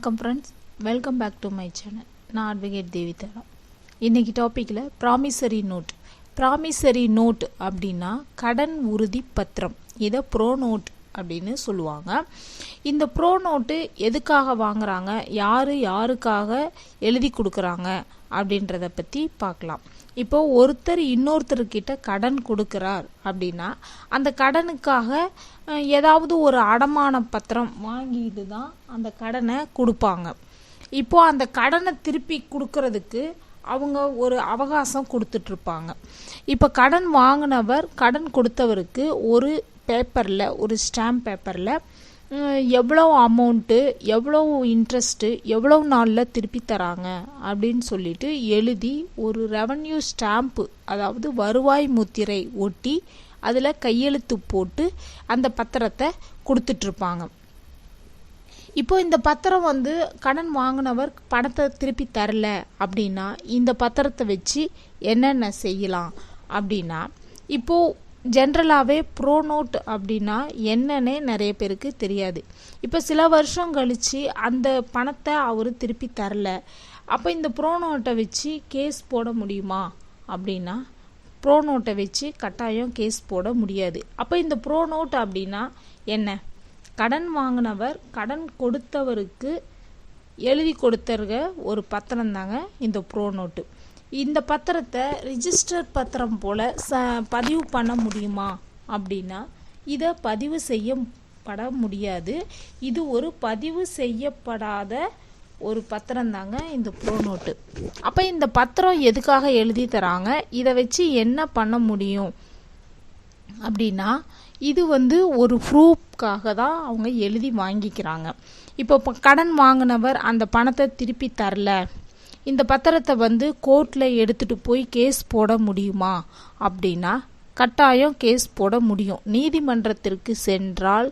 வணக்கம் friends, welcome back to my channel. நான் advocate Devitha. இன்றைக்கி டாப்பிக்கில் ப்ராமிசரி நோட் அப்படின்னா கடன் உறுதி பத்திரம். இதை ப்ரோ நோட் அப்படின்னு சொல்லுவாங்க. இந்த ப்ரோ நோட்டு எதுக்காக வாங்குறாங்க, யாருக்காக எழுதி கொடுக்குறாங்க அப்படின்றத பற்றி பார்க்கலாம். இப்போ ஒருத்தர் இன்னொருத்தர்கிட்ட கடன் கொடுக்குறார் அப்படின்னா அந்த கடனுக்காக ஏதாவது ஒரு அடமான பத்திரம் வாங்கிட்டு தான் அந்த கடனை கொடுப்பாங்க. இப்போ அந்த கடனை திருப்பி கொடுக்கறதுக்கு அவங்க ஒரு அவகாசம் கொடுத்துட்ருப்பாங்க. இப்போ கடன் வாங்கினவர் கடன் கொடுத்தவருக்கு ஒரு பேப்பரில், ஒரு ஸ்டாம்ப் பேப்பரில் எவ்வளோ அமௌண்ட்டு, எவ்வளோ இன்ட்ரெஸ்ட்டு, எவ்வளோ நாளில் திருப்பி தராங்க அப்படின்னு சொல்லிட்டு எழுதி ஒரு ரெவன்யூ ஸ்டாம்ப்பு, அதாவது வருவாய் முத்திரை ஒட்டி அதில் கையெழுத்து போட்டு அந்த பத்திரத்தை கொடுத்துட்ருப்பாங்க. இப்போ இந்த பத்திரம் கடன் வாங்கினவர் பணத்தை திருப்பி தரல அப்படின்னா இந்த பத்திரத்தை வச்சு என்னென்ன செய்யலாம் அப்படின்னா, இப்போது ஜென்ரலாகவே ப்ரோ நோட் அப்படின்னா என்னன்னே நிறைய பேருக்கு தெரியாது. இப்போ சில வருஷம் கழித்து அந்த பணத்தை அவர் திருப்பி தரல, அப்போ இந்த ப்ரோ நோட்டை வச்சு கேஸ் போட முடியுமா அப்படின்னா ப்ரோ நோட்டை வச்சு கட்டாயம் கேஸ் போட முடியாது. அப்போ இந்த ப்ரோ நோட் அப்படின்னா என்ன? கடன் வாங்கினவர் கடன் கொடுத்தவருக்கு எழுதி கொடுத்துருக்க ஒரு பத்திரம் தாங்க இந்த ப்ரோ நோட்டு. இந்த பத்திரத்தை ரிஜிஸ்டர் பத்திரம் போல் பதிவு பண்ண முடியுமா அப்படின்னா இதை பதிவு செய்யப்பட முடியாது. இது ஒரு பதிவு செய்யப்படாத ஒரு பத்திரம் தாங்க இந்த ப்ரோ நோட்டு. அப்போ இந்த பத்திரம் எதுக்காக எழுதி தராங்க, இதை வச்சு என்ன பண்ண முடியும் அப்படின்னா இது ஒரு ப்ரூஃப்காக தான் அவங்க எழுதி வாங்கிக்கிறாங்க. இப்போ கடன் வாங்கினவர் அந்த பணத்தை திருப்பி தரல, இந்த பத்திரத்தை கோர்ட்டில் எடுத்துகிட்டு போய் கேஸ் போட முடியுமா அப்படின்னா கட்டாயம் கேஸ் போட முடியும். நீதிமன்றத்திற்கு சென்றால்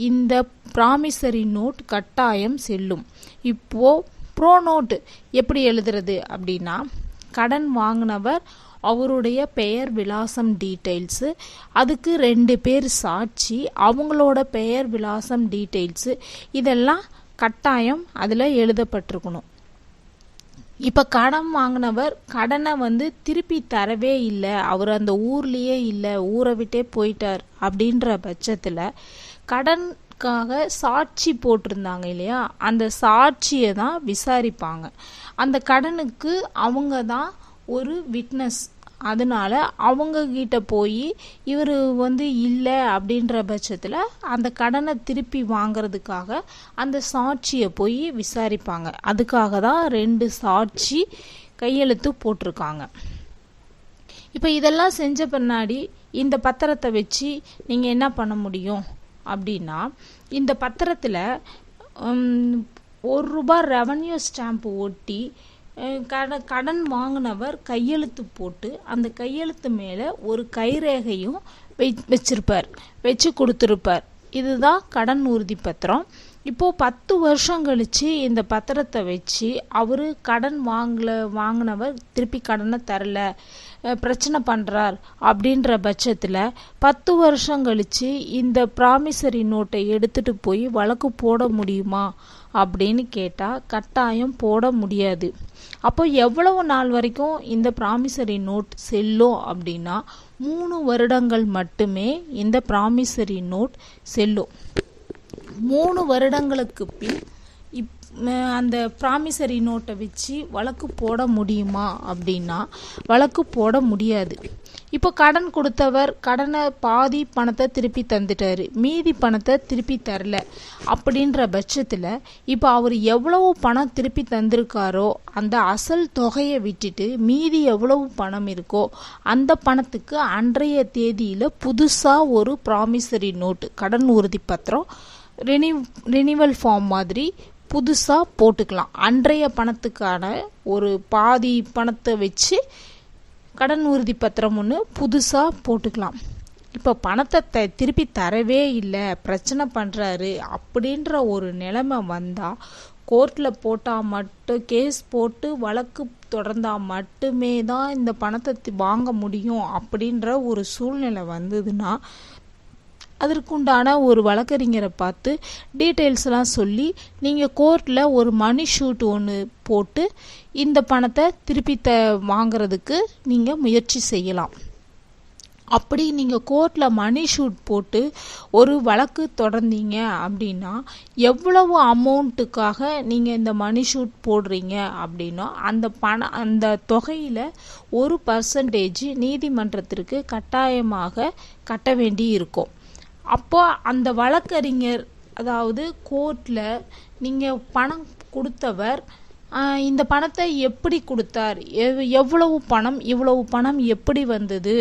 இந்த ப்ராமிசரி நோட் கட்டாயம் செல்லும். இப்போது ப்ரோ நோட் எப்படி எழுதுறது அப்படின்னா, கடன் வாங்கினவர் அவருடைய பெயர் விலாசம் டீட்டெயில்ஸு, அதுக்கு 2 பேர் சாட்சி, அவங்களோட பெயர் விலாசம் டீட்டெயில்ஸு, இதெல்லாம் கட்டாயம் அதில் எழுதப்பட்டிருக்கணும். இப்போ கடன் வாங்கினவர் கடனை திருப்பி தரவே இல்லை, அவர் அந்த ஊர்லேயே இல்லை, ஊரை விட்டே போயிட்டார் அப்படின்ற பட்சத்தில் கடனுக்காக சாட்சி போட்டிருந்தாங்க இல்லையா, அந்த சாட்சியை தான் விசாரிப்பாங்க. அந்த கடனுக்கு அவங்க தான் ஒரு விட்னஸ். அதனால அவங்கக்கிட்ட போய் இவர் இல்லை அப்படின்ற பட்சத்தில் அந்த கடனை திருப்பி வாங்கிறதுக்காக அந்த சாட்சியை போய் விசாரிப்பாங்க. அதுக்காக தான் 2 சாட்சி கையெழுத்து போட்டிருக்காங்க. இப்போ இதெல்லாம் செஞ்ச பின்னாடி இந்த பத்திரத்தை வச்சு நீங்கள் என்ன பண்ண முடியும் அப்படின்னா, இந்த பத்திரத்தில் ₹1 ரெவன்யூ ஸ்டாம்ப் ஒட்டி கடன் வாங்கினவர் கையெழுத்து போட்டு அந்த கையெழுத்து மேலே ஒரு கைரேகையும் வச்சு கொடுத்துருப்பார். இதுதான் கடன் உறுதி பத்திரம். இப்போது 10 வருஷம் கழித்து இந்த பத்திரத்தை வச்சு அவர் கடன் வாங்கினவர் திருப்பி கடனை தரல, பிரச்சனை பண்ணுறார் அப்படின்ற பட்சத்தில் 10 வருஷம் கழித்து இந்த ப்ராமிசரி நோட்டை எடுத்துகிட்டு போய் வழக்கு போட முடியுமா அப்படின்னு கேட்டால் கட்டாயம் போட முடியாது. அப்போ எவ்வளவு நாள் வரைக்கும் இந்த ப்ராமிசரி நோட் செல்லும் அப்படின்னா 3 வருடங்கள் மட்டுமே இந்த ப்ராமிசரி நோட் செல்லும். 3 வருடங்களுக்கு பின் அந்த ப்ராமிசரி நோட்டை வச்சு வழக்கு போட முடியுமா அப்படின்னா வழக்கு போட முடியாது. இப்போ கடன் கொடுத்தவர் கடனை பாதி பணத்தை திருப்பி தந்துட்டாரு, மீதி பணத்தை திருப்பி தரல அப்படின்ற பட்சத்தில் இப்போ அவர் எவ்வளவு பணம் திருப்பி தந்திருக்காரோ அந்த அசல் தொகையை விட்டுட்டு மீதி எவ்வளவு பணம் இருக்கோ அந்த பணத்துக்கு அன்றைய தேதியில் புதுசாக ஒரு ப்ராமிசரி நோட்டு, கடன் உறுதி பத்திரம், ரினிவல் ஃபார்ம் மாதிரி புதுசாக போட்டுக்கலாம். அன்றைய பணத்துக்கான ஒரு பாதி பணத்தை வச்சு கடன் உறுதி பத்திரம் ஒன்று புதுசாக போட்டுக்கலாம். இப்போ பணத்தை திருப்பி தரவே இல்லை, பிரச்சனை பண்ணுறாரு அப்படின்ற ஒரு நிலைமை வந்தால் கோர்ட்டில் போட்டால் மட்டும், கேஸ் போட்டு வழக்கு தொடர்ந்தால் மட்டுமே தான் இந்த பணத்தை வாங்க முடியும் அப்படின்ற ஒரு சூழ்நிலை வந்ததுன்னா அதற்குண்டான ஒரு வழக்கறிஞரை பார்த்து டீட்டெயில்ஸ்லாம் சொல்லி நீங்கள் கோர்ட்டில் ஒரு மணி ஷூட் ஒன்று போட்டு இந்த பணத்தை திருப்பி வாங்கிறதுக்கு நீங்கள் முயற்சி செய்யலாம். அப்படி நீங்கள் கோர்ட்டில் மணி ஷூட் போட்டு ஒரு வழக்கு தொடர்ந்தீங்க அப்படின்னா எவ்வளவு அமௌண்ட்டுக்காக நீங்கள் இந்த மணி ஷூட் போடுறீங்க அப்படின்னா அந்த தொகையில் 1% நீதிமன்றத்திற்கு கட்டாயமாக கட்ட வேண்டி இருக்கும். அப்போ அந்த வழக்கறிஞர், அதாவது கோர்ட்டில் நீங்கள் பணம் கொடுத்தவர் இந்த பணத்தை எப்படி கொடுத்தார், எவ்வளவு பணம், இவ்வளவு பணம் எப்படி வந்தது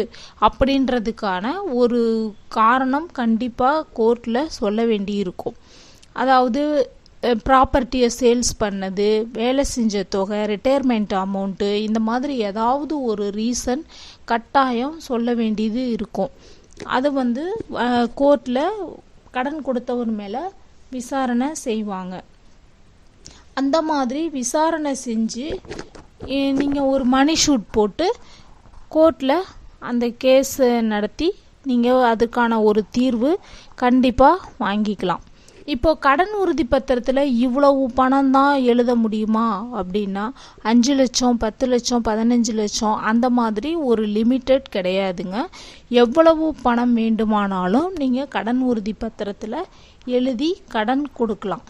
அப்படின்றதுக்கான ஒரு காரணம் கண்டிப்பாக கோர்ட்டில் சொல்ல வேண்டி இருக்கும். அதாவது ப்ராப்பர்ட்டியை சேல்ஸ் பண்ணது, வேலை செஞ்ச தொகை, ரிட்டையர்மெண்ட் அமௌண்ட்டு, இந்த மாதிரி ஏதாவது ஒரு ரீசன் கட்டாயம் சொல்ல வேண்டியது இருக்கும். அது கோர்ட்டில் கடன் கொடுத்தவர் மேலே விசாரணை செய்வாங்க. அந்த மாதிரி விசாரணை செஞ்சு நீங்கள் ஒரு மணி ஷூட் போட்டு கோர்ட்டில் அந்த கேஸ் நடத்தி நீங்கள் அதுக்கான ஒரு தீர்வு கண்டிப்பாக வாங்கிக்கலாம். இப்போ கடன் உறுதி பத்திரத்தில் இவ்வளவு பணம் தான் எழுத முடியுமா அப்படின்னா 5 லட்சம், 10 லட்சம், 15 லட்சம் அந்த மாதிரி ஒரு லிமிட்டட் கிடையாதுங்க. எவ்வளவு பணம் வேண்டுமானாலும் நீங்கள் கடன் உறுதி பத்திரத்தில் எழுதி கடன் கொடுக்கலாம்.